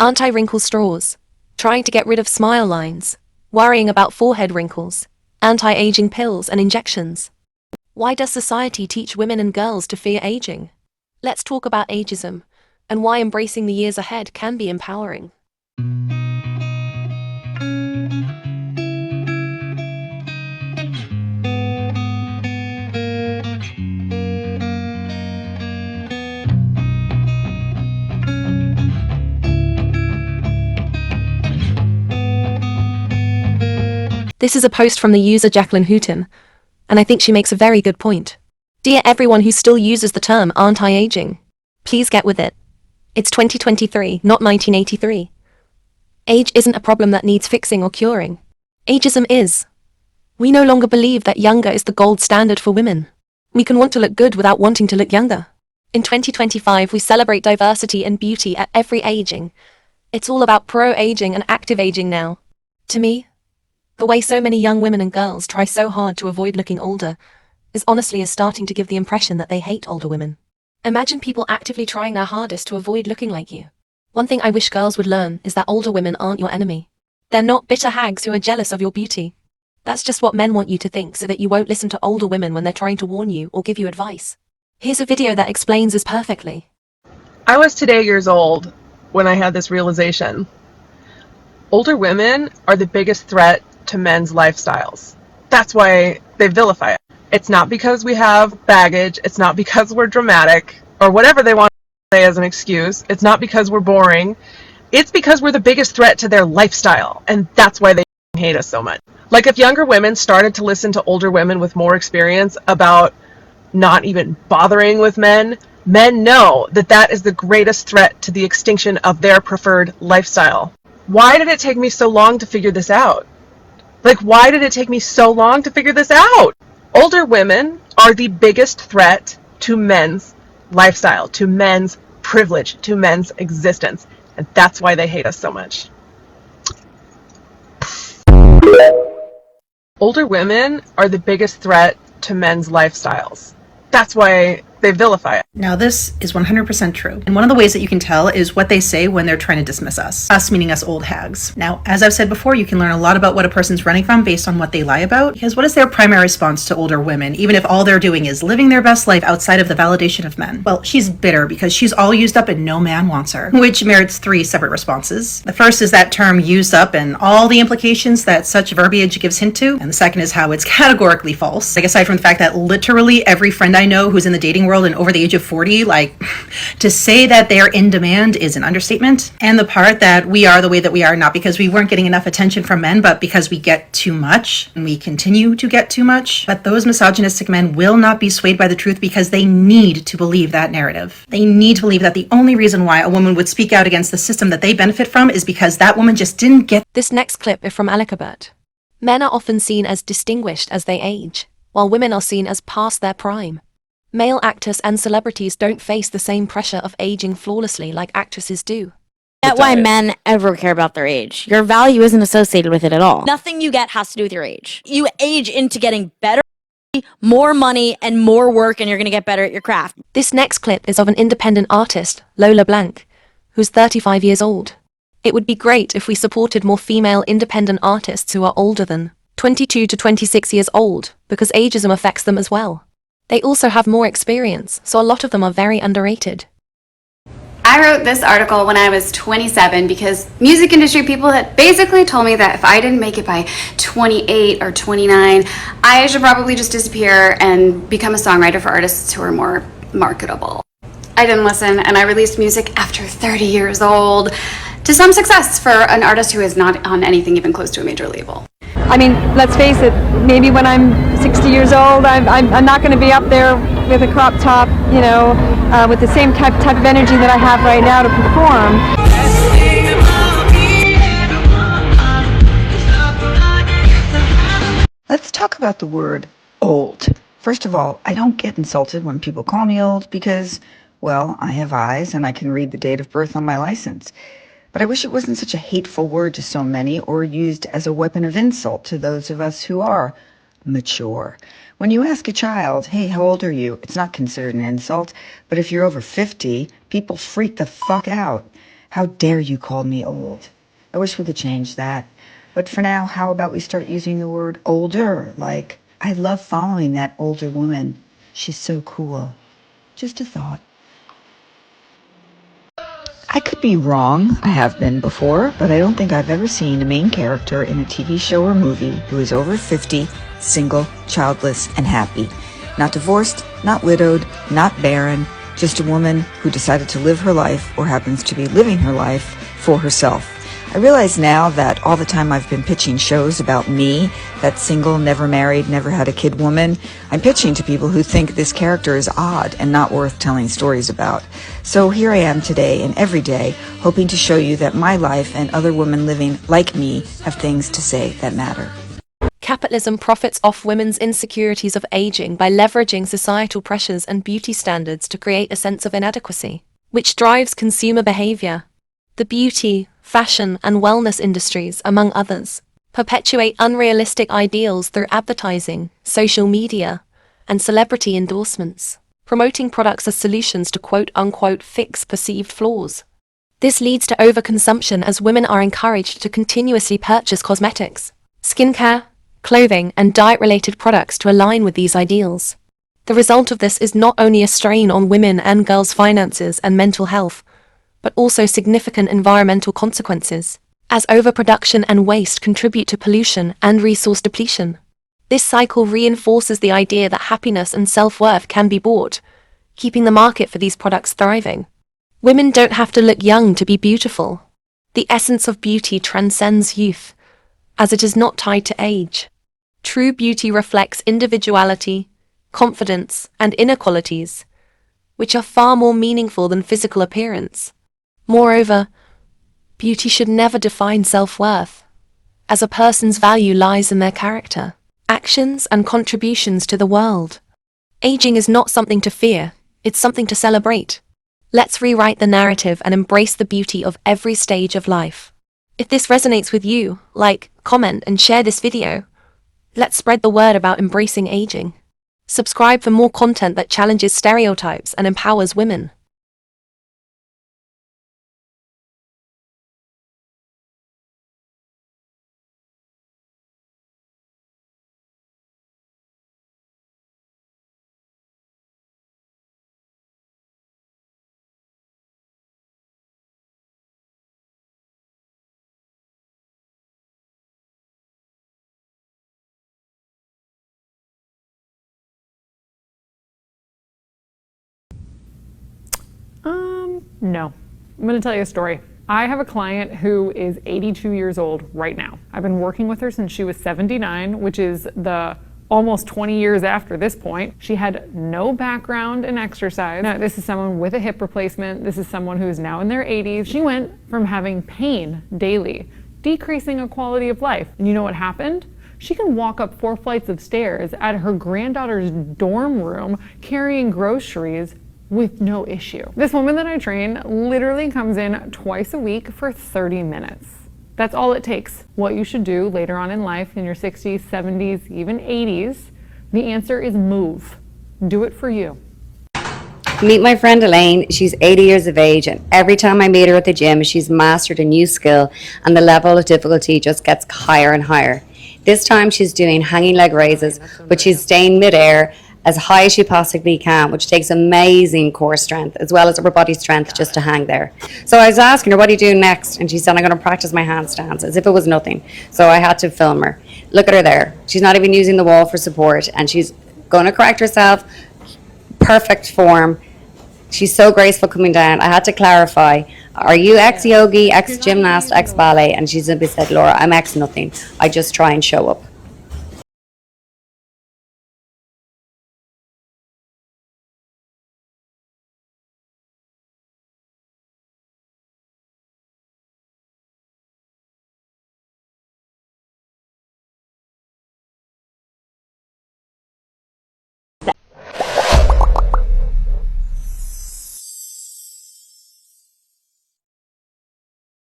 Anti-wrinkle straws, trying to get rid of smile lines, worrying about forehead wrinkles, anti-aging pills and injections. Why does society teach women and girls to fear aging? Let's talk about ageism, and why embracing the years ahead can be empowering. This is a post from the user Jacqueline Houghton, and I think she makes a very good point. Dear everyone who still uses the term anti-aging, please get with it. It's 2023, not 1983. Age isn't a problem that needs fixing or curing. Ageism is. We no longer believe that younger is the gold standard for women. We can want to look good without wanting to look younger. In 2025, we celebrate diversity and beauty at every aging. It's all about pro-aging and active aging now. To me, the way so many young women and girls try so hard to avoid looking older is honestly starting to give the impression that they hate older women. Imagine people actively trying their hardest to avoid looking like you. One thing I wish girls would learn is that older women aren't your enemy. They're not bitter hags who are jealous of your beauty. That's just what men want you to think so that you won't listen to older women when they're trying to warn you or give you advice. Here's a video that explains this perfectly. I was today years old when I had this realization. Older women are the biggest threat to men's lifestyles. That's why they vilify it. It's not because we have baggage. It's not because we're dramatic or whatever they want to say as an excuse. It's not because we're boring. It's because we're the biggest threat to their lifestyle. And that's why they hate us so much. Like if younger women started to listen to older women with more experience about not even bothering with men, men know that that is the greatest threat to the extinction of their preferred lifestyle. Why did it take me so long to figure this out? Why did it take me so long to figure this out? Older women are the biggest threat to men's lifestyle, to men's privilege, to men's existence. And that's why they hate us so much. Older women are the biggest threat to men's lifestyles. That's why they vilify it. Now, this is 100% true. And one of the ways that you can tell is what they say when they're trying to dismiss us. Us meaning us old hags. Now, as I've said before, you can learn a lot about what a person's running from based on what they lie about. Because what is their primary response to older women, even if all they're doing is living their best life outside of the validation of men? Well, she's bitter because she's all used up and no man wants her, which merits three separate responses. The first is that term used up and all the implications that such verbiage gives hint to. And the second is how it's categorically false. Aside from the fact that literally every friend I know who's in the dating world and over the age of 40, to say that they're in demand is an understatement. And the part that we are the way that we are, not because we weren't getting enough attention from men, but because we get too much and we continue to get too much. But those misogynistic men will not be swayed by the truth because they need to believe that narrative. They need to believe that the only reason why a woman would speak out against the system that they benefit from is because that woman just didn't get. This next clip is from Alikabert. Men are often seen as distinguished as they age, while women are seen as past their prime. Male actors and celebrities don't face the same pressure of aging flawlessly like actresses do. That's why men ever care about their age. Your value isn't associated with it at all. Nothing you get has to do with your age. You age into getting better, more money, and more work, and you're going to get better at your craft. This next clip is of an independent artist, Lola Blanc, who's 35 years old. It would be great if we supported more female independent artists who are older than 22 to 26 years old, because ageism affects them as well. They also have more experience, so a lot of them are very underrated. I wrote this article when I was 27 because music industry people had basically told me that if I didn't make it by 28 or 29, I should probably just disappear and become a songwriter for artists who are more marketable. I didn't listen, and I released music after 30 years old to some success for an artist who is not on anything even close to a major label. I mean, let's face it, maybe when I'm 60 years old, I'm not going to be up there with a crop top, with the same type of energy that I have right now to perform. Let's talk about the word old. First of all, I don't get insulted when people call me old because, well, I have eyes and I can read the date of birth on my license. But I wish it wasn't such a hateful word to so many or used as a weapon of insult to those of us who are mature. When you ask a child, hey, how old are you? It's not considered an insult. But if you're over 50, people freak the fuck out. How dare you call me old? I wish we could change that. But for now, how about we start using the word older? Like, I love following that older woman. She's so cool. Just a thought. I could be wrong. I have been before, but I don't think I've ever seen a main character in a TV show or movie who is over 50, single, childless, and happy. Not divorced, not widowed, not barren, just a woman who decided to live her life, or happens to be living her life, for herself. I realize now that all the time I've been pitching shows about me, that single, never married, never had a kid woman, I'm pitching to people who think this character is odd and not worth telling stories about. So here I am today and every day, hoping to show you that my life and other women living like me have things to say that matter. Capitalism profits off women's insecurities of aging by leveraging societal pressures and beauty standards to create a sense of inadequacy, which drives consumer behavior. The beauty, fashion, and wellness industries, among others, perpetuate unrealistic ideals through advertising, social media, and celebrity endorsements, promoting products as solutions to quote-unquote fix perceived flaws. This leads to overconsumption as women are encouraged to continuously purchase cosmetics, skincare, clothing, and diet-related products to align with these ideals. The result of this is not only a strain on women and girls' finances and mental health, but also significant environmental consequences, as overproduction and waste contribute to pollution and resource depletion. This cycle reinforces the idea that happiness and self-worth can be bought, keeping the market for these products thriving. Women don't have to look young to be beautiful. The essence of beauty transcends youth, as it is not tied to age. True beauty reflects individuality, confidence, and inner qualities, which are far more meaningful than physical appearance. Moreover, beauty should never define self-worth, as a person's value lies in their character, actions, and contributions to the world. Aging is not something to fear, it's something to celebrate. Let's rewrite the narrative and embrace the beauty of every stage of life. If this resonates with you, like, comment, and share this video. Let's spread the word about embracing aging. Subscribe for more content that challenges stereotypes and empowers women. No. I'm going to tell you a story. I have a client who is 82 years old right now. I've been working with her since she was 79, which is the almost 20 years after this point. She had no background in exercise. Now, this is someone with a hip replacement. This is someone who is now in their 80s. She went from having pain daily, decreasing a quality of life. And you know what happened? She can walk up 4 flights of stairs at her granddaughter's dorm room carrying groceries with no issue. This woman that I train literally comes in twice a week for 30 minutes. That's all it takes. What you should do later on in life, in your 60s, 70s, even 80s, the answer is move. Do it for you. Meet my friend Elaine. She's 80 years of age, and every time I meet her at the gym, she's mastered a new skill, and the level of difficulty just gets higher and higher. This time she's doing hanging leg raises, but she's staying midair as high as she possibly can, which takes amazing core strength as well as upper body strength just to hang there. So I was asking her, what are you doing next? And she said, I'm going to practice my handstands, as if it was nothing. So I had to film her. Look at her there. She's not even using the wall for support, and she's going to correct herself. Perfect form. She's so graceful coming down. I had to clarify, are you ex-yogi, ex-gymnast, ex-ballet? And she simply said, Laura, I'm ex-nothing. I just try and show up.